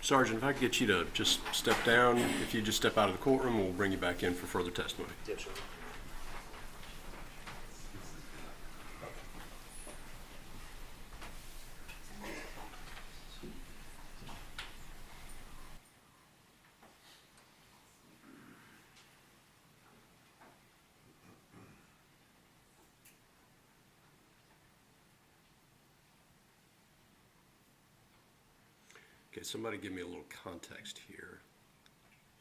Sergeant, if I could get you to just step down, if you just step out of the courtroom, we'll bring you back in for further testimony. Yes, sir. Okay, somebody give me a little context here.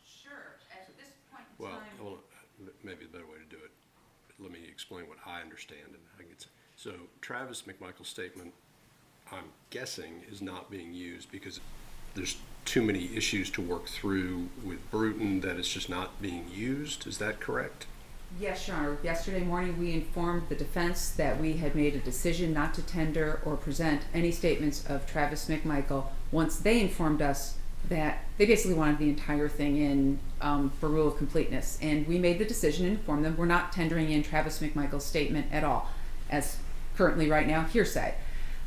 Sure. At this point in Well, time, hold on. Maybe the better way to do it. Let me explain what I understand. And I can say. So Travis McMichael's statement, I'm guessing, is not being used because there's too many issues to work through with Bruton that it's just not being used. Is that correct? yes, Your Honor. Yesterday morning, we informed the defense that we had made a decision not to tender or present any statements of Travis McMichael once they informed us that they basically wanted the entire thing in for rule of completeness. And we made the decision and informed them we're not tendering in Travis McMichael's statement at all, as currently right now hearsay.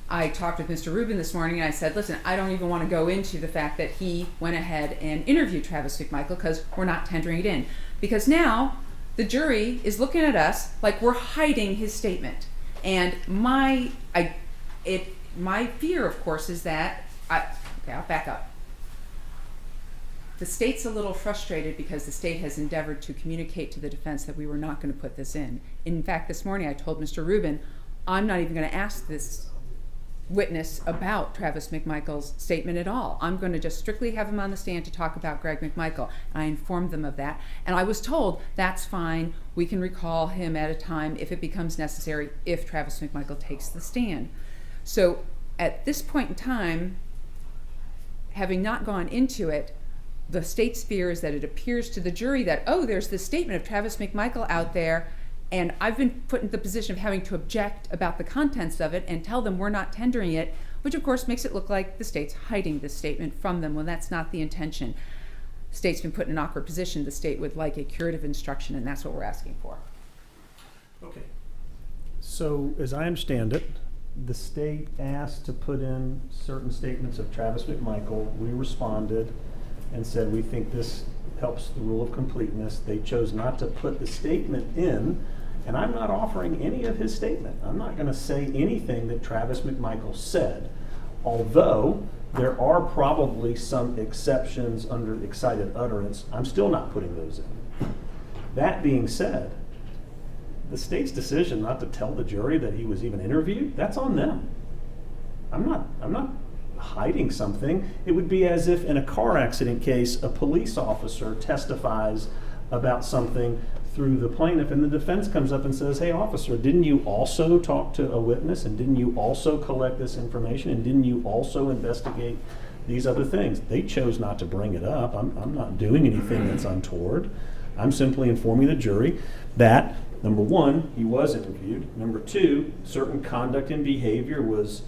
I talked with Mr. Rubin this morning and I said, listen, I don't even want to go into the fact that he went ahead and interviewed Travis McMichael because we're not tendering it in. Because now the jury is looking at us like we're hiding his statement. And my fear, of course, is that, I'll back up. The state's a little frustrated because the state has endeavored to communicate to the defense that we were not going to put this in. In fact, this morning I told Mr. Rubin, I'm not even going to ask this witness about Travis McMichael's statement at all. I'm going to just strictly have him on the stand to talk about Greg McMichael. I informed them of that, and I was told that's fine. We can recall him at a time if it becomes necessary if Travis McMichael takes the stand. So at this point in time, having not gone into it, the state's fear is that it appears to the jury that, oh, there's this statement of Travis McMichael out there, and I've been put in the position of having to object about the contents of it and tell them we're not tendering it, which of course makes it look like the state's hiding this statement from them when that's not the intention. The state's been put in an awkward position. The state would like a curative instruction, and that's what we're asking for. Okay. So, as I understand it, the state asked to put in certain statements of Travis McMichael. We responded and said we think this helps the rule of completeness. They chose not to put the statement in, and I'm not offering any of his statement. I'm not going to say anything that Travis McMichael said, although there are probably some exceptions under excited utterance. I'm still not putting those in. That being said, the state's decision not to tell the jury that he was even interviewed, that's on them. I'm not hiding something. It would be as if in a car accident case, a police officer testifies about something through the plaintiff and the defense comes up and says, hey officer, didn't you also talk to a witness and didn't you also collect this information and didn't you also investigate these other things? They chose not to bring it up. I'm not doing anything that's untoward. I'm simply informing the jury that, number one, he was interviewed. Number two, certain conduct and behavior was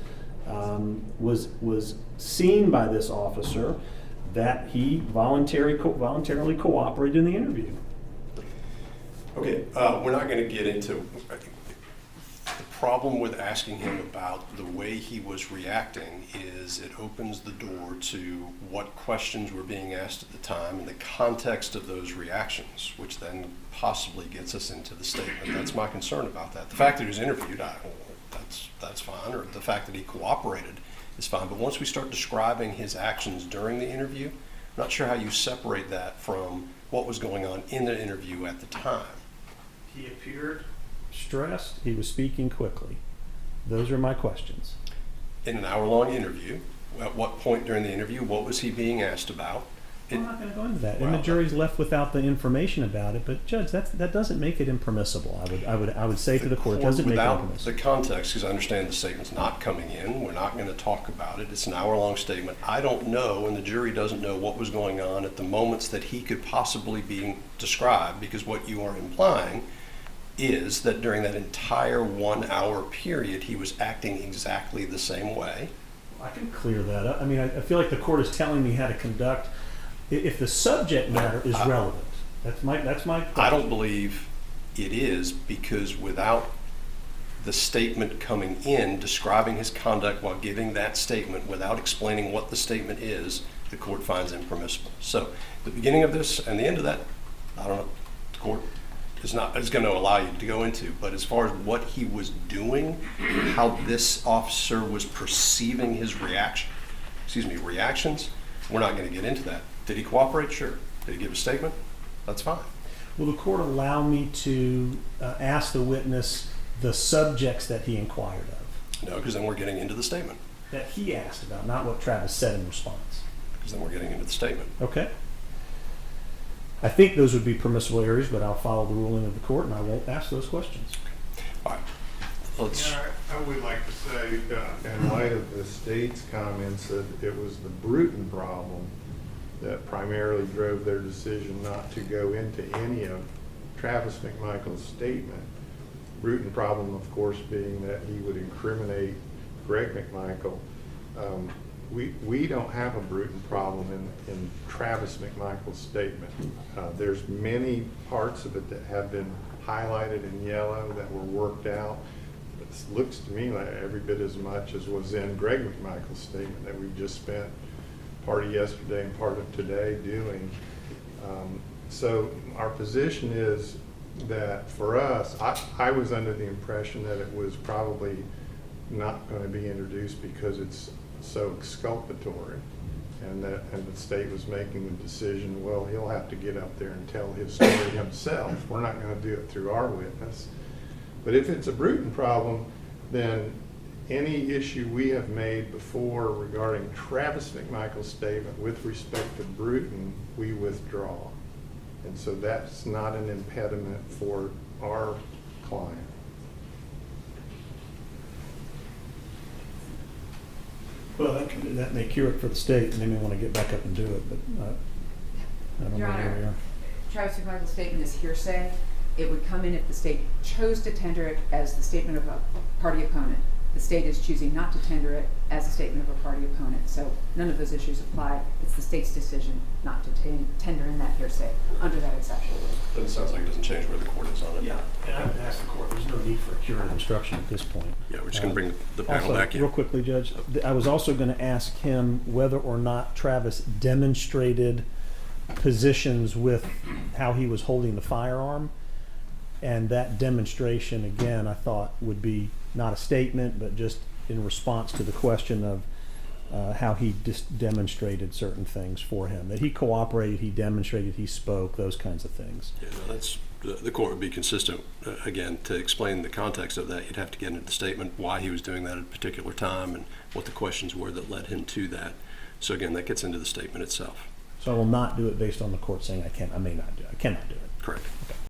seen by this officer that he voluntarily cooperated in the interview. Okay, we're not going to get into the problem with asking him about the way he was reacting is it opens the door to what questions were being asked at the time and the context of those reactions, which then possibly gets us into the statement. That's my concern about that. The fact that he was interviewed, that's fine, or the fact that he cooperated is fine. But once we start describing his actions during the interview, I'm not sure how you separate that from what was going on in the interview at the time. He appeared stressed. He was speaking quickly. Those are my questions. In an hour-long interview, at what point during the interview, what was he being asked about? I'm not going to go into that. And the jury's left without the information about it. But Judge, that doesn't make it impermissible. I would say to the court, it doesn't make it impermissible. Without the context, because I understand the statement's not coming in, we're not going to talk about it. It's an hour-long statement. I don't know, and the jury doesn't know what was going on at the moments that he could possibly be described, because what you are implying is that during that entire 1 hour period, he was acting exactly the same way. I can clear that up. I mean, I feel like the court is telling me how to conduct. If the subject matter is relevant, that's my question. I don't believe it is, because without the statement coming in describing his conduct while giving that statement without explaining what the statement is, the court finds impermissible. So the beginning of this and the end of that, I don't know, the court is going to allow you to go into, but as far as what he was doing, how this officer was perceiving his reactions, we're not going to get into that. Did he cooperate? Sure. Did he give a statement? That's fine. Will the court allow me to ask the witness the subjects that he inquired of? No, because then we're getting into the statement. That he asked about, not what Travis said in response. Because then we're getting into the statement. Okay. I think those would be permissible areas, but I'll follow the ruling of the court and I won't ask those questions. All right. Let's. Yeah, I would like to say, in light of the state's comments, that it was the Bruton problem that primarily drove their decision not to go into any of Travis McMichael's statement. Bruton problem, of course, being that he would incriminate Greg McMichael. We don't have a Bruton problem in Travis McMichael's statement. There's many parts of it that have been highlighted in yellow that were worked out. It looks to me like every bit as much as was in Greg McMichael's statement that we just spent part of yesterday and part of today doing. So our position is that for us, I was under the impression that it was probably not going to be introduced because it's so exculpatory, and the state was making the decision, well, he'll have to get up there and tell his story himself. We're not going to do it through our witness. But if it's a Bruton problem, then any issue we have made before regarding Travis McMichael's statement with respect to Bruton, we withdraw. And so that's not an impediment for our client. Well, that may cure it for the state, and they may want to get back up and do it, but I don't know Your where we Honor, are. Travis McMichael's statement is hearsay. It would come in if the state chose to tender it as the statement of a party opponent. The state is choosing not to tender it as a statement of a party opponent. So none of those issues apply. It's the state's decision not to tender in that hearsay under that exception. But it sounds like it doesn't change where the court is on it. Yeah, and I would ask the court, there's no need for a curative instruction at this point. Yeah, we're just going to bring the panel Also, back in. real quickly, Judge, I was also going to ask him whether or not Travis demonstrated positions with how he was holding the firearm. And that demonstration, again, I thought would be not a statement, but just in response to the question of how he demonstrated certain things for him. That he cooperated, he demonstrated, he spoke, those kinds of things. Yeah, no, that's the court would be consistent. Again, to explain the context of that, you'd have to get into the statement why he was doing that at a particular time and what the questions were that led him to that. So again, that gets into the statement itself. So I will not do it based on the court saying I may not do it. I cannot do it. Correct. Okay.